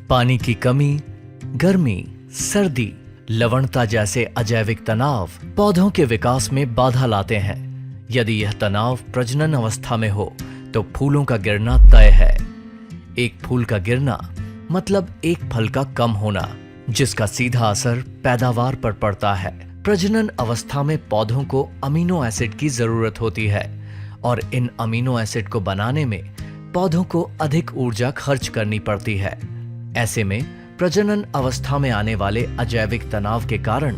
पानी की कमी, गर्मी, सर्दी, लवणता जैसे अजैविक तनाव पौधों के विकास में बाधा लाते हैं। यदि यह तनाव प्रजनन अवस्था में हो तो फूलों का गिरना तय है। एक फूल का गिरना मतलब एक फल का कम होना, जिसका सीधा असर पैदावार पर पड़ता है। प्रजनन अवस्था में पौधों को अमीनो एसिड की जरूरत होती है और इन अमीनो एसिड को बनाने में पौधों को अधिक ऊर्जा खर्च करनी पड़ती है। ऐसे में प्रजनन अवस्था में आने वाले अजैविक तनाव के कारण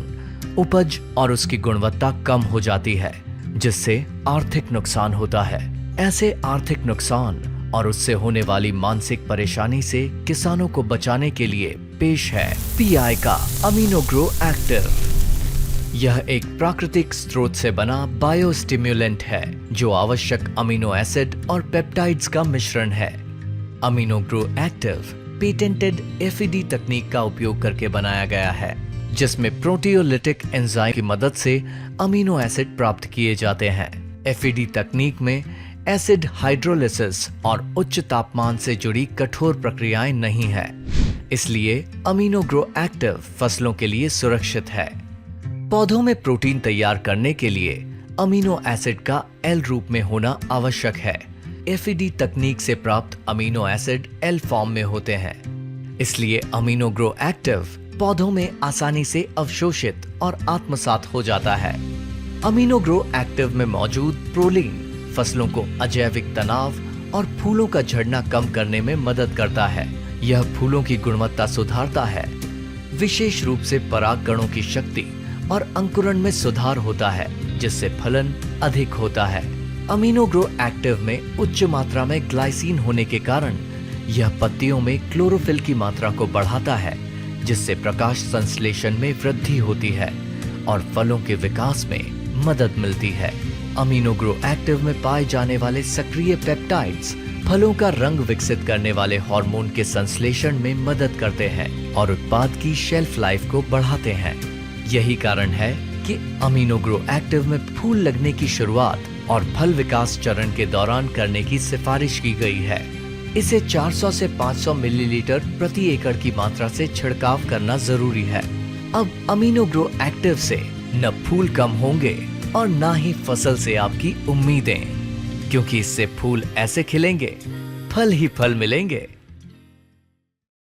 उपज और उसकी गुणवत्ता कम हो जाती है, जिससे आर्थिक नुकसान होता है। ऐसे आर्थिक नुकसान और उससे होने वाली मानसिक परेशानी से किसानों को बचाने के लिए पेश है पीआई का अमीनो ग्रो एक्टिव। यह एक प्राकृतिक स्रोत से बना बायोस्टिम्युलेंट है जो आवश्यक अमीनो एसिड और पेप्टाइड्स का मिश्रण है। Amino grow active patented FED तकनीक का उपयोग करके बनाया गया है, जिसमें प्रोटियोलिटिक एंजाइम की मदद से अमीनो एसिड प्राप्त किए जाते हैं। एफईडी तकनीक में एसिड हाइड्रोलिसिस और उच्च तापमान से जुड़ी कठोर प्रक्रियाएं नहीं है, इसलिए अमीनो ग्रो एक्टिव फसलों के लिए सुरक्षित है। पौधों में प्रोटीन तैयार करने के लिए अमीनो एसिड का एल रूप में होना आवश्यक है। एफईडी तकनीक से प्राप्त अमीनो एसिड एल फॉर्म में होते हैं, इसलिए अमीनो ग्रो एक्टिव पौधों में आसानी से अवशोषित और आत्मसात हो जाता है। अमीनो ग्रो एक्टिव में मौजूद प्रोलीन फसलों को अजैविक तनाव और फूलों का झड़ना कम करने में मदद करता है। यह फूलों की गुणवत्ता सुधारता है, विशेष रूप से परागकणों की शक्ति और अंकुरण में सुधार होता है, जिससे फलन अधिक होता है। अमीनो ग्रो एक्टिव में उच्च मात्रा में ग्लाइसिन होने के कारण यह पत्तियों में क्लोरोफिल की मात्रा को बढ़ाता है, जिससे प्रकाश संश्लेषण में वृद्धि होती है और फलों के विकास में मदद मिलती है। अमीनो ग्रो एक्टिव में पाए जाने वाले सक्रिय पेप्टाइड्स फलों का रंग विकसित करने वाले हार्मोन के संश्लेषण में मदद करते हैं और उत्पाद की शेल्फ लाइफ को बढ़ाते हैं। यही कारण है कि अमीनो ग्रो एक्टिव में फूल लगने की शुरुआत और फल विकास चरण के दौरान करने की सिफारिश की गई है। इसे 400 से 500 मिलीलीटर प्रति एकड़ की मात्रा से छिड़काव करना जरूरी है। अब अमीनो ग्रो एक्टिव से न फूल कम होंगे और न ही फसल से आपकी उम्मीदें, क्योंकि इससे फूल ऐसे खिलेंगे, फल ही फल मिलेंगे।